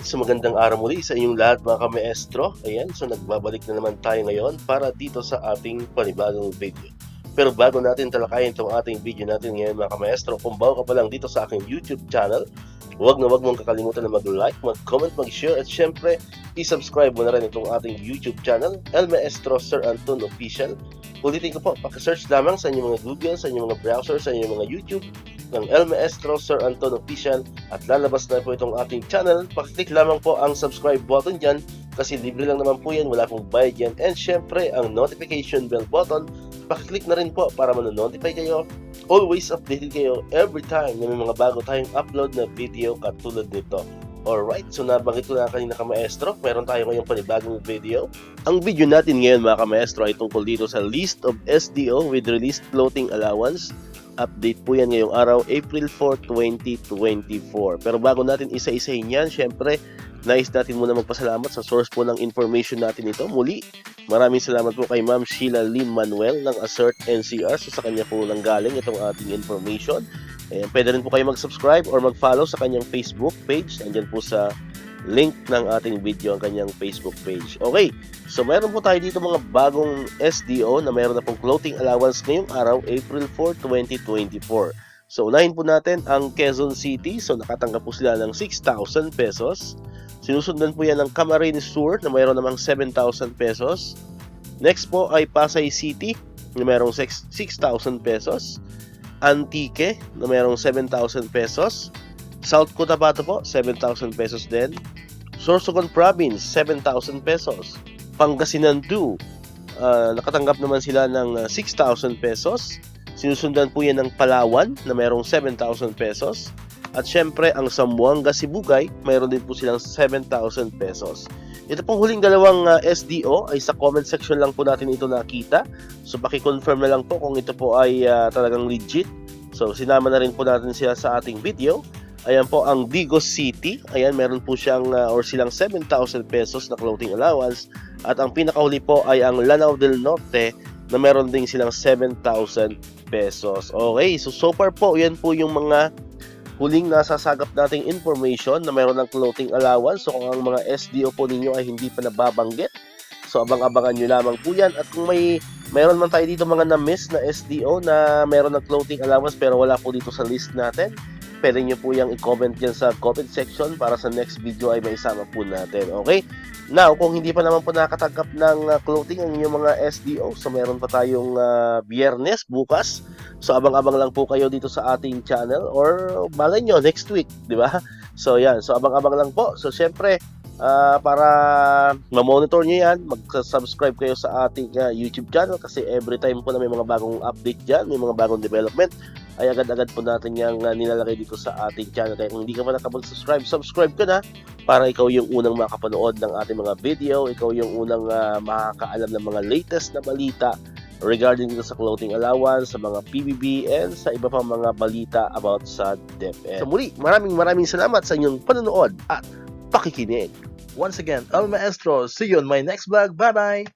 Alright, so magandang araw muli sa inyong lahat mga kamaestro. Ayan, so nagbabalik na naman tayo ngayon para dito sa ating panibagong video. Pero bago natin talakayin itong ating video natin ngayon mga kamaestro, kung bago ka pa lang dito sa aking YouTube channel, huwag mong kakalimutan na mag-like, mag-comment, mag-share at syempre, i-subscribe mo na rin itong ating YouTube channel, El Maestro Sir Anton Official. Ulitin ko po, paki-search lamang sa inyong mga Google, sa inyong mga browser, sa inyong mga YouTube ng El Maestro Sir Anton Official at lalabas na po itong ating channel. Pakiclick lamang po ang subscribe button dyan kasi libre lang naman po yan, wala pong bayad yan. And syempre, ang notification bell button, pakiclick na rin po para manonotify kayo. Always updated kayo every time na may mga bago tayong upload na video katulad nito. Alright, so nabanggit ko na kanina kamaestro, meron tayo ngayong panibagong video. Ang video natin ngayon mga kamaestro ay tungkol dito sa list of SDO with released floating allowance. Update po yan ngayong araw, April 4, 2024. Pero bago natin isa-isahin yan, syempre, nais natin muna magpasalamat sa source po ng information natin ito. Muli, maraming salamat po kay Ma'am Sheila Lynn Manuel ng Assert NCR. So sa kanya po lang galing itong ating information. Ayan, pwede rin po kayo mag-subscribe or mag-follow sa kanyang Facebook page. Andyan po sa link ng ating video ang kanyang Facebook page. Okay, so meron po tayo dito mga bagong SDO na meron na pong floating allowance ngayong araw, April 4, 2024. So unahin po natin ang Quezon City. So nakatanggap po sila ng 6,000 pesos. Sinusundan po yan ng Camarines Sur na mayroon namang 7,000 pesos. Next po ay Pasay City na mayroong 6,000 pesos. Antique na mayroong 7,000 pesos. South Cotabato po, 7,000 pesos din. Sorsogon Province, 7,000 pesos. Pangasinan 2, nakatanggap naman sila ng 6,000 pesos. Sinusundan po yan ng Palawan na mayroong 7,000 pesos. At syempre, ang Zamboanga Sibugay, mayroon din po silang 7,000 pesos. Ito pong huling dalawang SDO ay sa comment section lang po natin ito nakita. So, paki-confirm na lang po kung ito po ay talagang legit. So, sinama na rin po natin sila sa ating video. Ayan po ang Digos City. Ayan, meron po siyang or silang 7,000 pesos na floating allowance. At ang pinakahuli po ay ang Lanao del Norte na meron din silang 7,000 pesos. Okay, so far po, yan po yung mga huling nasasagap nating information na meron ng floating allowance. So kung ang mga SDO po ninyo ay hindi pa nababanggit, so abang-abangan nyo lamang po yan. At kung meron man tayo dito mga na-miss na SDO na meron ng floating allowance pero wala po dito sa list natin, pwede nyo po yung i-comment dyan sa comment section para sa next video ay maisama po natin. Okay? Now, kung hindi pa naman po nakatagap ng clothing ang inyong mga SDO, so meron pa tayong Biyernes, bukas. So, abang-abang lang po kayo dito sa ating channel or malay nyo, next week, di ba? So, yan. So, abang-abang lang po. So, syempre, para ma-monitor nyo yan, mag-subscribe kayo sa ating YouTube channel kasi every time po na may mga bagong update dyan, may mga bagong development, ay agad-agad po natin yung nilalagay dito sa ating channel. Kaya kung hindi ka pa nakapag-subscribe, subscribe ka na para ikaw yung unang makapanood ng ating mga video, ikaw yung unang makakaalam ng mga latest na balita regarding dito sa clothing allowance, sa mga PBB, and sa iba pang mga balita about sa DepEd. So muli, maraming salamat sa inyong panonood at pakikinig. Once again, El Maestro. See you on my next vlog. Bye-bye!